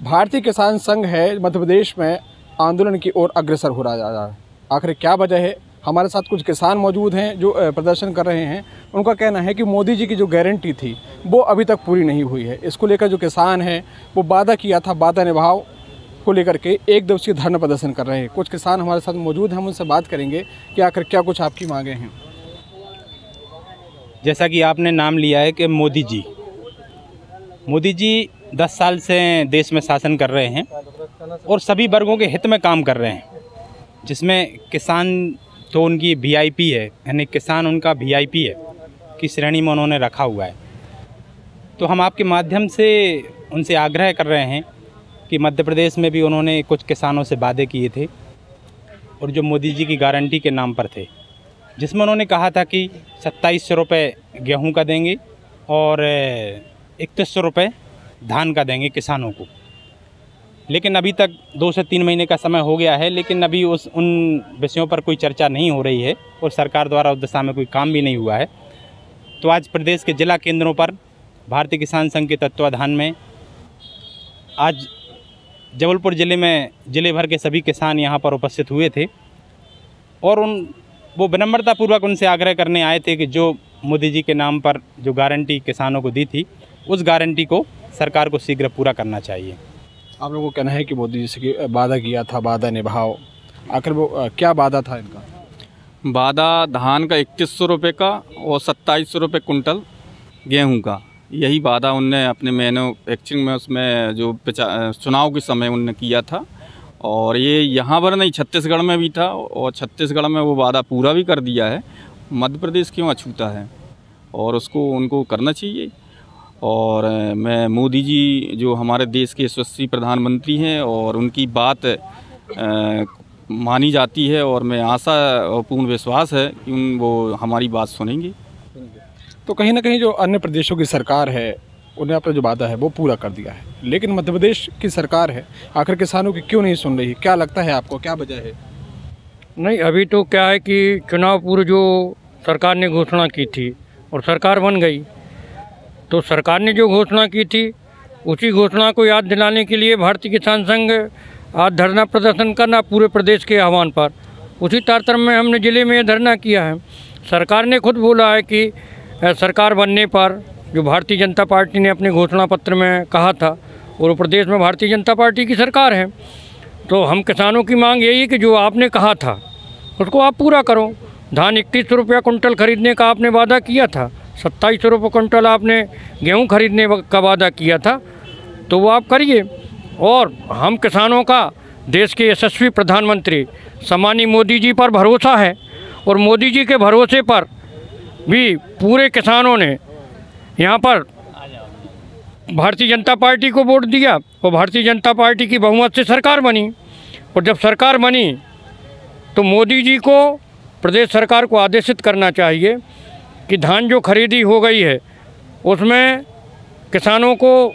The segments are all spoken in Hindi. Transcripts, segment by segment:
भारतीय किसान संघ है मध्य प्रदेश में आंदोलन की ओर अग्रसर हो रहा है। आखिर क्या वजह है? हमारे साथ कुछ किसान मौजूद हैं जो प्रदर्शन कर रहे हैं। उनका कहना है कि मोदी जी की जो गारंटी थी वो अभी तक पूरी नहीं हुई है। इसको लेकर जो किसान हैं वो वादा किया था, वादा निभाओ को लेकर के एक दिवसीय धरना प्रदर्शन कर रहे हैं। कुछ किसान हमारे साथ मौजूद हैं, हम उनसे बात करेंगे कि आखिर क्या कुछ आपकी मांगे हैं। जैसा कि आपने नाम लिया है कि मोदी जी 10 साल से देश में शासन कर रहे हैं और सभी वर्गों के हित में काम कर रहे हैं, जिसमें किसान तो उनकी वीआईपी है, यानी किसान उनका वीआईपी है की श्रेणी में उन्होंने रखा हुआ है। तो हम आपके माध्यम से उनसे आग्रह कर रहे हैं कि मध्य प्रदेश में भी उन्होंने कुछ किसानों से वादे किए थे और जो मोदी जी की गारंटी के नाम पर थे, जिसमें उन्होंने कहा था कि 2700 रुपये गेहूँ का देंगे और 3100 रुपये धान का देंगे किसानों को। लेकिन अभी तक 2 से 3 महीने का समय हो गया है, लेकिन अभी उन विषयों पर कोई चर्चा नहीं हो रही है और सरकार द्वारा उस दिशा में कोई काम भी नहीं हुआ है। तो आज प्रदेश के जिला केंद्रों पर भारतीय किसान संघ के तत्वाधान में आज जबलपुर ज़िले में ज़िले भर के सभी किसान यहाँ पर उपस्थित हुए थे और वो विनम्रतापूर्वक उनसे आग्रह करने आए थे कि जो मोदी जी के नाम पर जो गारंटी किसानों को दी थी, उस गारंटी को सरकार को शीघ्र पूरा करना चाहिए। आप लोगों को कहना है कि मोदी जी से वादा किया था, वादा निभाओ। आखिर वो क्या वादा था इनका? वादा धान का 3100 रुपये का और 2700 रुपये कुंटल गेहूं का, यही वादा उनने अपने मैन्युफैक्चरिंग में उसमें जो चुनाव के समय उनने किया था। और ये यहाँ पर नहीं, छत्तीसगढ़ में भी था और छत्तीसगढ़ में वो वादा पूरा भी कर दिया है। मध्य प्रदेश क्यों अछूता है और उसको उनको करना चाहिए। और मैं मोदी जी जो हमारे देश के यशस्वी प्रधानमंत्री हैं और उनकी बात मानी जाती है और मैं आशा और पूर्ण विश्वास है कि वो हमारी बात सुनेंगे। तो कहीं ना कहीं जो अन्य प्रदेशों की सरकार है उन्हें अपना जो वादा है वो पूरा कर दिया है, लेकिन मध्य प्रदेश की सरकार है आखिर किसानों की क्यों नहीं सुन रही? क्या लगता है आपको, क्या वजह है? नहीं, अभी तो क्या है कि चुनाव पूर्व जो सरकार ने घोषणा की थी और सरकार बन गई, तो सरकार ने जो घोषणा की थी उसी घोषणा को याद दिलाने के लिए भारतीय किसान संघ आज धरना प्रदर्शन करना पूरे प्रदेश के आह्वान पर, उसी तारतम्य में हमने ज़िले में धरना किया है। सरकार ने खुद बोला है कि सरकार बनने पर जो भारतीय जनता पार्टी ने अपने घोषणा पत्र में कहा था और प्रदेश में भारतीय जनता पार्टी की सरकार है, तो हम किसानों की मांग यही है कि जो आपने कहा था उसको आप पूरा करो। धान 3100 रुपया कुंटल खरीदने का आपने वादा किया था, 2700 रुपये कुंटल आपने गेहूं खरीदने का वादा किया था, तो वो आप करिए। और हम किसानों का देश के यशस्वी प्रधानमंत्री सम्मानीय मोदी जी पर भरोसा है और मोदी जी के भरोसे पर भी पूरे किसानों ने यहाँ पर भारतीय जनता पार्टी को वोट दिया और भारतीय जनता पार्टी की बहुमत से सरकार बनी। और जब सरकार बनी तो मोदी जी को, प्रदेश सरकार को आदेशित करना चाहिए कि धान जो खरीदी हो गई है उसमें किसानों को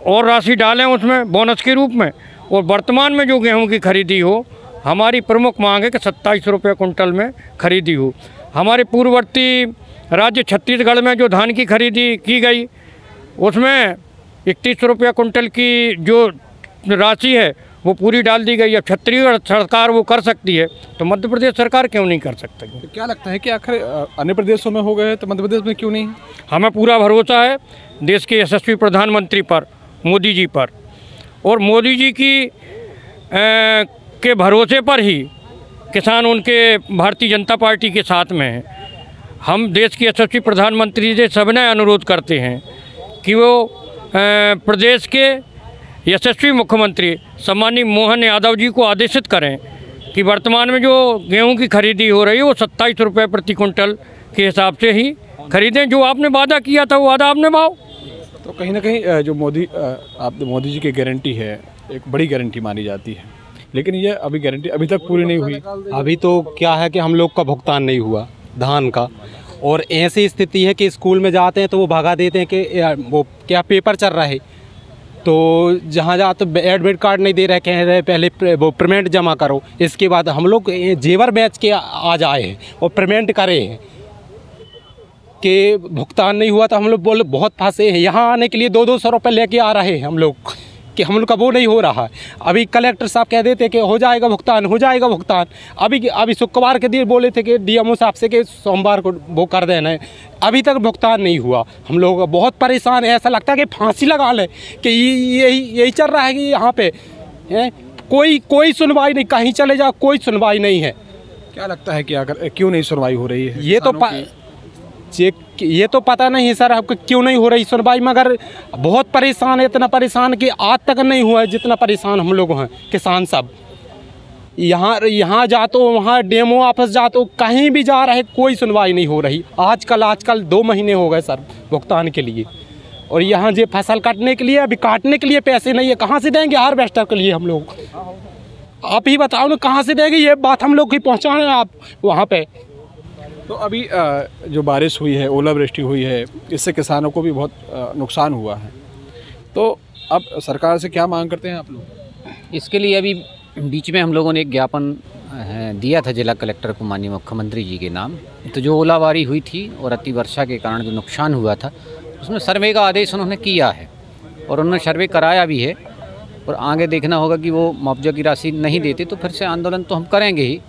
और राशि डालें उसमें बोनस के रूप में, और वर्तमान में जो गेहूं की खरीदी हो, हमारी प्रमुख मांग है कि 2700 रुपये कुंटल में खरीदी हो। हमारे पूर्ववर्ती राज्य छत्तीसगढ़ में जो धान की खरीदी की गई उसमें 3100 रुपये कुंटल की जो राशि है वो पूरी डाल दी गई। अब छत्तीसगढ़ सरकार वो कर सकती है तो मध्य प्रदेश सरकार क्यों नहीं कर सकती? तो क्या लगता है कि आखिर अन्य प्रदेशों में हो गए तो मध्य प्रदेश में क्यों नहीं? हमें पूरा भरोसा है देश के यशस्वी प्रधानमंत्री पर, मोदी जी पर, और मोदी जी की के भरोसे पर ही किसान उनके भारतीय जनता पार्टी के साथ में हैं। हम देश के यशस्वी प्रधानमंत्री से सबने अनुरोध करते हैं कि वो प्रदेश के यशस्वी मुख्यमंत्री सम्मानीय मोहन यादव जी को आदेशित करें कि वर्तमान में जो गेहूं की खरीदी हो रही है वो 27 रुपये प्रति कुंटल के हिसाब से ही खरीदें। जो आपने वादा किया था वो वादा आपने निभाओ। तो कहीं ना कहीं जो मोदी जी की गारंटी है एक बड़ी गारंटी मानी जाती है, लेकिन ये गारंटी अभी तक पूरी नहीं हुई। अभी तो क्या है कि हम लोग का भुगतान नहीं हुआ धान का, और ऐसी स्थिति है कि स्कूल में जाते हैं तो वो भगा देते हैं कि वो क्या पेपर चल रहा है, तो जहाँ जहाँ तो एडमिट कार्ड नहीं दे रहे, कह रहे पहले वो पेमेंट जमा करो, इसके बाद हम लोग जेवर बेच के आ जाए हैं और पेमेंट करे हैं कि भुगतान नहीं हुआ। तो हम लोग बोले बहुत फंसे हैं, यहाँ आने के लिए 200-200 रुपये लेके आ रहे हैं हम लोग कि हम लोग का वो नहीं हो रहा है। अभी कलेक्टर साहब कह देते कि हो जाएगा भुगतान, हो जाएगा भुगतान। अभी शुक्रवार के दिन बोले थे कि डीएमओ साहब से कि सोमवार को वो कर देना है, अभी तक भुगतान नहीं हुआ। हम लोग बहुत परेशान है, ऐसा लगता है कि फांसी लगा लें कि यही चल रहा है कि यहाँ पे कोई सुनवाई नहीं, कहीं चले जाओ कोई सुनवाई नहीं है। क्या लगता है कि अगर क्यों नहीं सुनवाई हो रही है? ये तो पता नहीं है सर आपको क्यों नहीं हो रही सुनवाई, मगर बहुत परेशान है, इतना परेशान कि आज तक नहीं हुआ है जितना परेशान हम लोग हैं किसान सब। यहाँ जा तो वहाँ डेमो ऑफिस जा तो कहीं भी जा रहे, कोई सुनवाई नहीं हो रही। आजकल 2 महीने हो गए सर भुगतान के लिए, और यहाँ जो फसल काटने के लिए अभी काटने के लिए पैसे नहीं है, कहाँ से देंगे हार्वेस्टर के लिए हम लोग? आप ही बताओ ना कहाँ से देंगे, ये बात हम लोग की पहुँचाएं आप वहाँ पे। तो अभी जो बारिश हुई है, ओलावृष्टि हुई है, इससे किसानों को भी बहुत नुकसान हुआ है। तो अब सरकार से क्या मांग करते हैं आप लोग? इसके लिए अभी बीच में हम लोगों ने एक ज्ञापन दिया था जिला कलेक्टर को, माननीय मुख्यमंत्री जी के नाम। तो जो ओलाबारी हुई थी और अति वर्षा के कारण जो नुकसान हुआ था, उसमें सर्वे का आदेश उन्होंने किया है और उन्होंने सर्वे कराया भी है। और आगे देखना होगा कि वो मुआवजा की राशि नहीं देते तो फिर से आंदोलन तो हम करेंगे ही।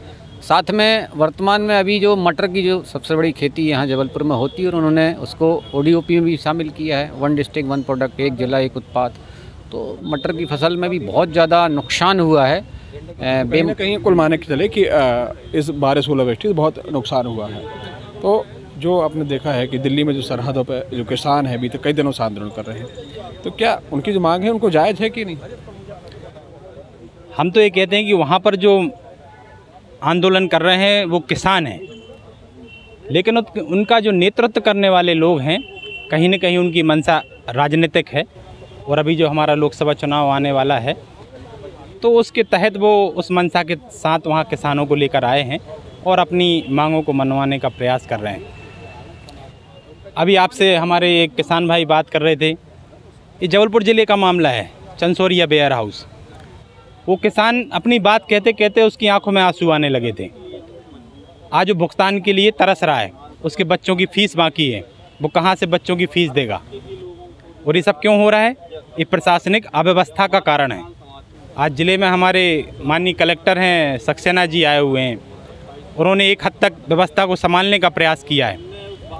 साथ में वर्तमान में अभी जो मटर की जो सबसे बड़ी खेती यहाँ जबलपुर में होती है, और उन्होंने उसको ODOP में भी शामिल किया है, 1 डिस्ट्रिक्ट 1 प्रोडक्ट, 1 जिला 1 उत्पाद। तो मटर की फसल में भी बहुत ज़्यादा नुकसान हुआ है। कहीं ना कहीं कुल माने के चले कि इस बारिश ओलावृष्टि से बहुत नुकसान हुआ है। तो जो आपने देखा है कि दिल्ली में जो सरहदों पर जो किसान हैं, अभी तक कई दिनों से आंदोलन कर रहे हैं, तो क्या उनकी जो मांग है उनको जायज़ है कि नहीं? हम तो ये कहते हैं कि वहाँ पर जो आंदोलन कर रहे हैं वो किसान हैं, लेकिन उनका जो नेतृत्व करने वाले लोग हैं, कहीं न कहीं उनकी मंशा राजनीतिक है। और अभी जो हमारा लोकसभा चुनाव आने वाला है, तो उसके तहत वो उस मंशा के साथ वहाँ किसानों को लेकर आए हैं और अपनी मांगों को मनवाने का प्रयास कर रहे हैं। अभी आपसे हमारे एक किसान भाई बात कर रहे थे, ये जबलपुर ज़िले का मामला है, चंसोरिया वेयर हाउस। वो किसान अपनी बात कहते कहते उसकी आंखों में आंसू आने लगे थे। आज वो भुगतान के लिए तरस रहा है, उसके बच्चों की फ़ीस बाकी है, वो कहाँ से बच्चों की फ़ीस देगा? और ये सब क्यों हो रहा है? ये प्रशासनिक अव्यवस्था का कारण है। आज ज़िले में हमारे माननीय कलेक्टर हैं सक्सेना जी आए हुए हैं, उन्होंने एक हद तक व्यवस्था को संभालने का प्रयास किया है,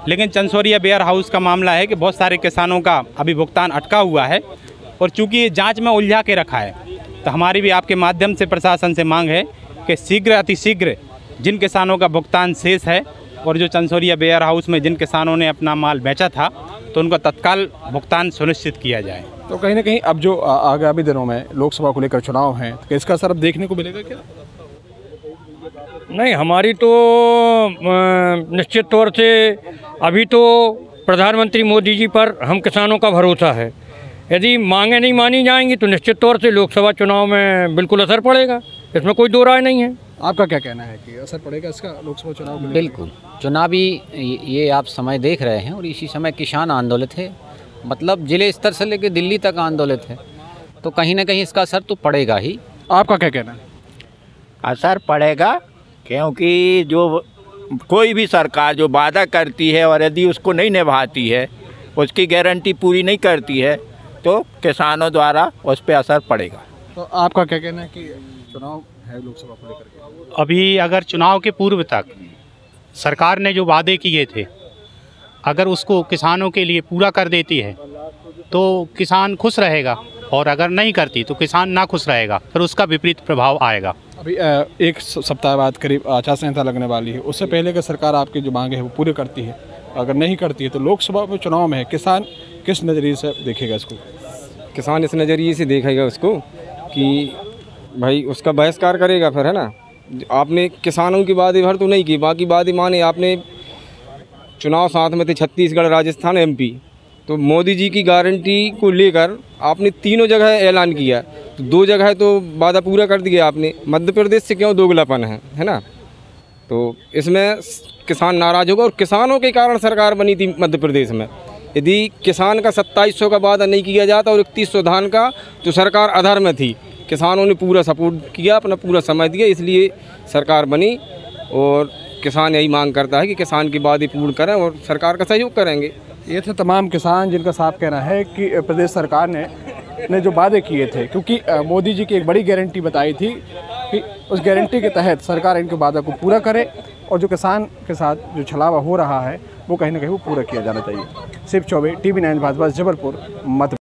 लेकिन चंसोरिया वेयर हाउस का मामला है कि बहुत सारे किसानों का अभी भुगतान अटका हुआ है। और चूँकि ये जाँच में उलझा के रखा है, तो हमारी भी आपके माध्यम से प्रशासन से मांग है कि शीघ्र अतिशीघ्र जिन किसानों का भुगतान शेष है, और जो चंसोरिया वेयर हाउस में जिन किसानों ने अपना माल बेचा था, तो उनका तत्काल भुगतान सुनिश्चित किया जाए। तो कहीं ना कहीं अब जो आगामी दिनों में लोकसभा को लेकर चुनाव हैं, तो इसका असर अब देखने को मिलेगा क्या? नहीं, हमारी तो निश्चित तौर से अभी तो प्रधानमंत्री मोदी जी पर हम किसानों का भरोसा है। यदि मांगें नहीं मानी जाएंगी तो निश्चित तौर से लोकसभा चुनाव में बिल्कुल असर पड़ेगा, इसमें कोई दो राय नहीं है। आपका क्या कहना है कि असर पड़ेगा इसका लोकसभा चुनाव में? बिल्कुल, चुनावी ये आप समय देख रहे हैं, और इसी समय किसान आंदोलित है, मतलब जिले स्तर से लेकर दिल्ली तक आंदोलित है, तो कहीं ना कहीं इसका असर तो पड़ेगा ही। आपका क्या कहना है? असर पड़ेगा, क्योंकि जो कोई भी सरकार जो वादा करती है और यदि उसको नहीं निभाती है, उसकी गारंटी पूरी नहीं करती है, तो किसानों द्वारा उस पर असर पड़ेगा। तो आपका क्या कहना है कि चुनाव है लोकसभा को लेकर? अभी अगर चुनाव के पूर्व तक सरकार ने जो वादे किए थे, अगर उसको किसानों के लिए पूरा कर देती है तो किसान खुश रहेगा, और अगर नहीं करती तो किसान ना खुश रहेगा, फिर उसका विपरीत प्रभाव आएगा। अभी एक सप्ताह बाद करीब आचार संहिता लगने वाली है, उससे पहले कि सरकार आपकी जो मांगे है वो पूरी करती है, अगर नहीं करती है तो लोकसभा में चुनाव में किसान किस नज़रिए से देखेगा इसको? किसान इस नज़रिए से देखेगा उसको कि भाई उसका बहिष्कार करेगा फिर, है ना। आपने किसानों की बात भर तो नहीं की, बाकी बात माने आपने चुनाव साथ में थे छत्तीसगढ़, राजस्थान, MP, तो मोदी जी की गारंटी को लेकर आपने तीनों जगह ऐलान किया, तो 2 जगह तो वादा पूरा कर दिया आपने। मध्य प्रदेश से क्यों दोगलापन है ना। तो इसमें किसान नाराज़ होगा, और किसानों के कारण सरकार बनी थी मध्य प्रदेश में। यदि किसान का 2700 का वादा नहीं किया जाता और 3100 धान का, तो सरकार अधर में थी। किसानों ने पूरा सपोर्ट किया, अपना पूरा समय दिया, इसलिए सरकार बनी। और किसान यही मांग करता है कि किसान की बात पूर्ण करें और सरकार का सहयोग करेंगे। ये थे तमाम किसान जिनका साफ कहना है कि प्रदेश सरकार ने ने जो वादे किए थे, क्योंकि मोदी जी की एक बड़ी गारंटी बताई थी कि उस गारंटी के तहत सरकार इनके वादे को पूरा करे और जो किसान के साथ जो छलावा हो रहा है वो कहीं ना कहीं वो पूरा किया जाना चाहिए। शिव चौबे, TV9 भारतवर्ष, जबलपुर, मध्य।